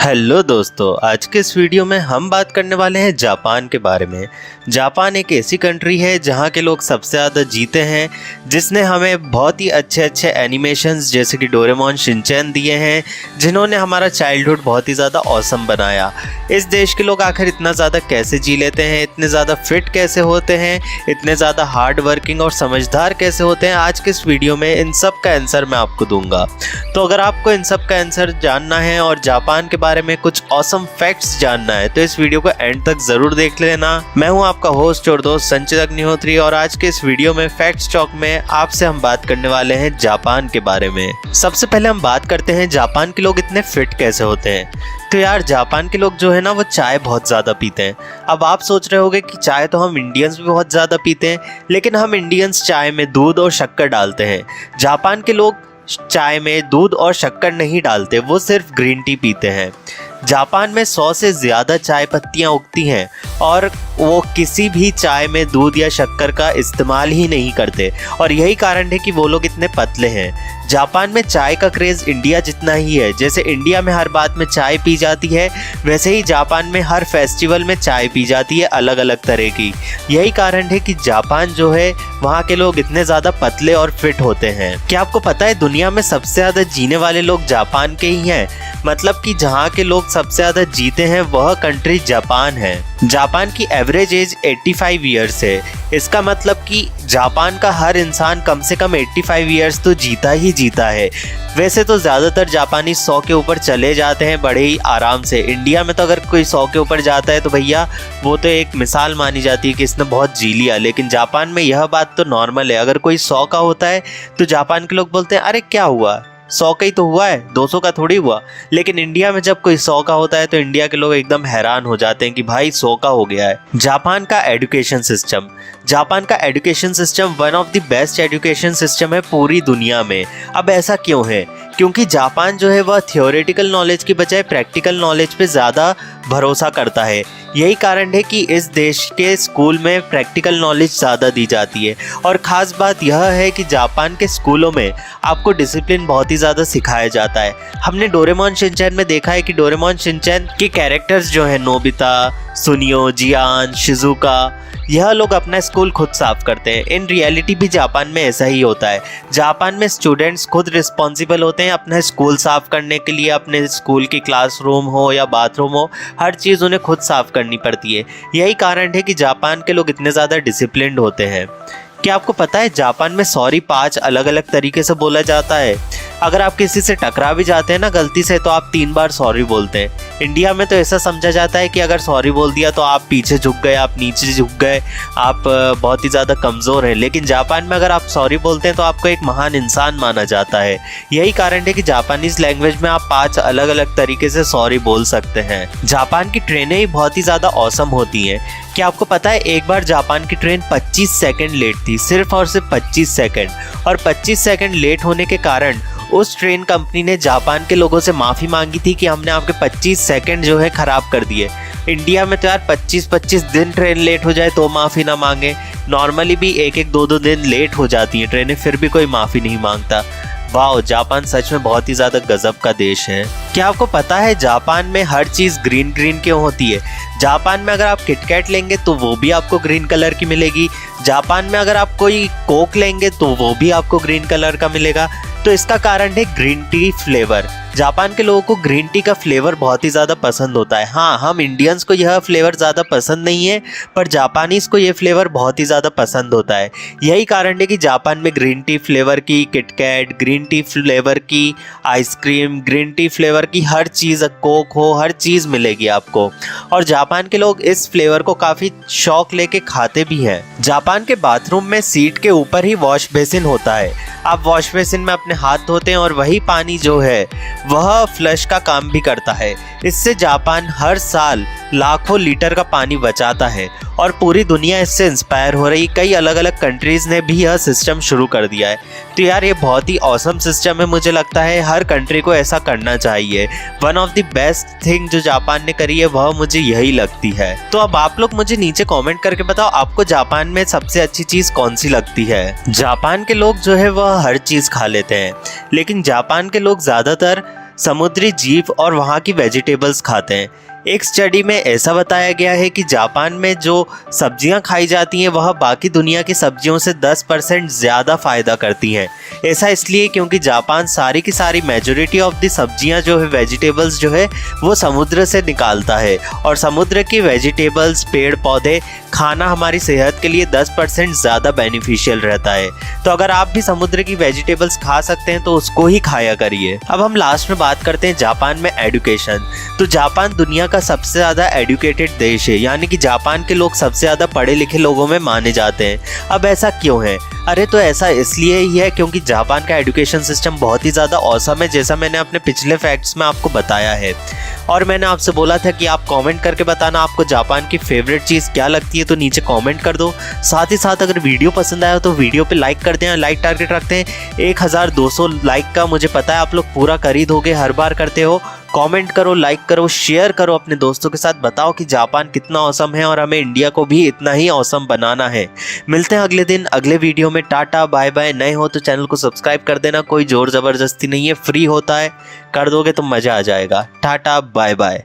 Hello दोस्तों, आज के इस वीडियो में हम बात करने वाले हैं जापान के बारे में। जापान एक ऐसी कंट्री है जहां के लोग सबसे ज़्यादा जीते हैं, जिसने हमें बहुत ही अच्छे अच्छे एनिमेशंस जैसे कि डोरेमोन, शिनचैन दिए हैं, जिन्होंने हमारा चाइल्डहुड बहुत ही ज़्यादा ऑसम बनाया। इस देश के लोग आखिर इतना ज़्यादा कैसे जी लेते हैं, इतने ज़्यादा फिट कैसे होते हैं, इतने ज़्यादा हार्ड वर्किंग और समझदार कैसे होते हैं, आज के इस वीडियो में इन सब का आंसर मैं आपको दूंगा। तो अगर आपको इन सब का आंसर जानना है और जापान के बारे में कुछ ऑसम फैक्ट्स जानना है तो इस वीडियो को एंड तक जरूर देख लेना। मैं हूं आपका होस्ट और दोस्त संचित अग्निहोत्री और आज के इस वीडियो में फैक्ट्स चौक में आपसे हम बात करने वाले हैं जापान के बारे में। सबसे पहले हम बात करते हैं जापान के लोग इतने फिट कैसे होते हैं। तो यार, जापान के लोग जो है ना वो चाय बहुत ज़्यादा पीते हैं। अब आप सोच रहे होंगे कि चाय तो हम इंडियंस भी बहुत ज़्यादा पीते हैं, लेकिन हम इंडियंस चाय में दूध और शक्कर डालते हैं। जापान के लोग चाय में दूध और शक्कर नहीं डालते, वो सिर्फ ग्रीन टी पीते हैं। जापान में 100 से ज़्यादा चाय पत्तियाँ उगती हैं और वो किसी भी चाय में दूध या शक्कर का इस्तेमाल ही नहीं करते और यही कारण है कि वो लोग इतने पतले हैं। जापान में चाय का क्रेज़ इंडिया जितना ही है। जैसे इंडिया में हर बात में चाय पी जाती है, वैसे ही जापान में हर फेस्टिवल में चाय पी जाती है, अलग अलग तरह की। यही कारण है कि जापान जो है वहाँ के लोग इतने ज़्यादा पतले और फिट होते हैं। क्या आपको पता है दुनिया में सबसे ज़्यादा जीने वाले लोग जापान के ही हैं? मतलब कि जहाँ के लोग सबसे ज़्यादा जीते हैं वह कंट्री जापान है। जापान की एवरेज एज 85 ईयर्स है। इसका मतलब कि जापान का हर इंसान कम से कम 85 ईयर्स तो जीता ही जीता है। वैसे तो ज़्यादातर जापानी 100 के ऊपर चले जाते हैं बड़े ही आराम से। इंडिया में तो अगर कोई 100 के ऊपर जाता है तो भैया वो तो एक मिसाल मानी जाती है कि इसने बहुत जी लिया, लेकिन जापान में यह बात तो नॉर्मल है। अगर कोई 100 का होता है तो जापान के लोग बोलते हैं अरे क्या हुआ, 100 का ही तो हुआ है, 200 का थोड़ी हुआ। लेकिन इंडिया में जब कोई 100 का होता है तो इंडिया के लोग एकदम हैरान हो जाते हैं कि भाई 100 का हो गया है। जापान का education system one of the best education system है पूरी दुनिया में। अब ऐसा क्यों है? क्योंकि जापान जो है वह थियोरेटिकल नॉलेज की बजाय प्रैक्टिकल नॉलेज पे ज़्यादा भरोसा करता है। यही कारण है कि इस देश के स्कूल में प्रैक्टिकल नॉलेज ज़्यादा दी जाती है। और ख़ास बात यह है कि जापान के स्कूलों में आपको डिसिप्लिन बहुत ही ज़्यादा सिखाया जाता है। हमने डोरेमोन शिनचैन में देखा है कि डोरेमोन शिनचैन के कैरेक्टर्स जो हैं नोबिता, सुनियो, जियान, शिजुका, यह लोग अपना स्कूल खुद साफ करते हैं। इन रियलिटी भी जापान में ऐसा ही होता है। जापान में स्टूडेंट्स खुद रिस्पॉन्सिबल होते हैं अपना स्कूल साफ करने के लिए। अपने स्कूल की क्लासरूम हो या बाथरूम हो, हर चीज़ उन्हें खुद साफ करनी पड़ती है। यही कारण है कि जापान के लोग इतने ज़्यादा डिसिप्लिन्ड होते हैं। क्या आपको पता है जापान में सॉरी 5 अलग अलग तरीके से बोला जाता है? अगर आप किसी से टकरा भी जाते हैं ना गलती से, तो आप 3 बार सॉरी बोलते हैं। इंडिया में तो ऐसा समझा जाता है कि अगर सॉरी बोल दिया तो आप पीछे झुक गए, आप नीचे झुक गए, आप बहुत ही ज़्यादा कमज़ोर हैं। लेकिन जापान में अगर आप सॉरी बोलते हैं तो आपको एक महान इंसान माना जाता है। यही कारण है कि जापानीज़ लैंग्वेज में आप 5 अलग अलग तरीके से सॉरी बोल सकते हैं। जापान की ट्रेनें ही बहुत ही ज़्यादा ऑसम होती हैं। क्या आपको पता है एक बार जापान की ट्रेन 25 सेकंड लेट थी, सिर्फ और सिर्फ 25 सेकंड। और 25 सेकंड लेट होने के कारण उस ट्रेन कंपनी ने जापान के लोगों से माफ़ी मांगी थी कि हमने आपके 25 सेकंड जो है ख़राब कर दिए। इंडिया में तो यार 25-25 दिन ट्रेन लेट हो जाए तो माफ़ी ना मांगे। नॉर्मली भी 1-1, 2-2 दिन लेट हो जाती हैं ट्रेनें, फिर भी कोई माफ़ी नहीं मांगता। वाह, जापान सच में बहुत ही ज़्यादा गजब का देश है। क्या आपको पता है जापान में हर चीज़ ग्रीन ग्रीन क्यों होती है? जापान में अगर आप किटकैट लेंगे तो वो भी आपको ग्रीन कलर की मिलेगी। जापान में अगर आप कोई कोक लेंगे तो वो भी आपको ग्रीन कलर का मिलेगा। तो इसका कारण है ग्रीन टी फ्लेवर। जापान के लोगों को ग्रीन टी का फ्लेवर बहुत ही ज़्यादा पसंद होता है। हाँ, हम इंडियंस को यह फ्लेवर ज़्यादा पसंद नहीं है, पर जापानीज़ को यह फ्लेवर बहुत ही ज़्यादा पसंद होता है। यही कारण है कि जापान में ग्रीन टी फ्लेवर की किटकैट, ग्रीन टी फ्लेवर की आइसक्रीम, ग्रीन टी फ्लेवर की हर चीज़, कोक हो, हर चीज़ मिलेगी आपको। और जापान के लोग इस फ्लेवर को काफ़ी शौक लेके खाते भी हैं। जापान के बाथरूम में सीट के ऊपर ही वॉश बेसिन होता है। आप वॉश बेसिन में अपने हाथ धोते हैं और वही पानी जो है वह फ्लश का काम भी करता है। इससे जापान हर साल लाखों लीटर का पानी बचाता है और पूरी दुनिया इससे इंस्पायर हो रही। कई अलग अलग कंट्रीज़ ने भी यह सिस्टम शुरू कर दिया है। तो यार ये बहुत ही ऑसम सिस्टम है। मुझे लगता है हर कंट्री को ऐसा करना चाहिए। One of the best thing जो जापान ने करी है वह मुझे यही लगती है। तो अब आप लोग मुझे नीचे कमेंट करके बताओ आपको जापान में सबसे अच्छी चीज़ कौन सी लगती है। जापान के लोग जो है वह हर चीज़ खा लेते हैं, लेकिन जापान के लोग ज़्यादातर समुद्री जीव और वहाँ की वेजिटेबल्स खाते हैं। एक स्टडी में ऐसा बताया गया है कि जापान में जो सब्जियां खाई जाती हैं वह बाकी दुनिया की सब्जियों से 10% ज़्यादा फ़ायदा करती हैं। ऐसा इसलिए क्योंकि जापान सारी की सारी मेजॉरिटी ऑफ द सब्जियां जो है, वेजिटेबल्स जो है वो समुद्र से निकालता है, और समुद्र की वेजिटेबल्स, पेड़ पौधे खाना हमारी सेहत के लिए 10% ज़्यादा बेनिफिशियल रहता है। तो अगर आप भी समुद्र की वेजिटेबल्स खा सकते हैं तो उसको ही खाया करिए। अब हम लास्ट में बात करते हैं जापान में एजुकेशन। तो जापान दुनिया का सबसे ज़्यादा एजुकेटेड देश है, यानी कि जापान के लोग सबसे ज़्यादा पढ़े लिखे लोगों में माने जाते हैं। अब ऐसा क्यों है? अरे तो ऐसा इसलिए ही है क्योंकि जापान का एजुकेशन सिस्टम बहुत ही ज़्यादा औसम है, जैसा मैंने अपने पिछले फैक्ट्स में आपको बताया है। और मैंने आपसे बोला था कि आप कमेंट करके बताना आपको जापान की फेवरेट चीज़ क्या लगती है, तो नीचे कमेंट कर दो। साथ ही साथ अगर वीडियो पसंद आया तो वीडियो पे लाइक कर दें। लाइक टारगेट रखते हैं 1200 लाइक का, मुझे पता है आप लोग पूरा कर ही दोगे, हर बार करते हो। कमेंट करो, लाइक करो, शेयर करो अपने दोस्तों के साथ, बताओ कि जापान कितना औसम है और हमें इंडिया को भी इतना ही औसम बनाना है। मिलते हैं अगले दिन अगले वीडियो में। Tata bye bye. नए हो तो चैनल को सब्सक्राइब कर देना, कोई जोर ज़बरदस्ती नहीं है, फ्री होता है, कर दोगे तो मज़ा आ जाएगा। Tata bye bye.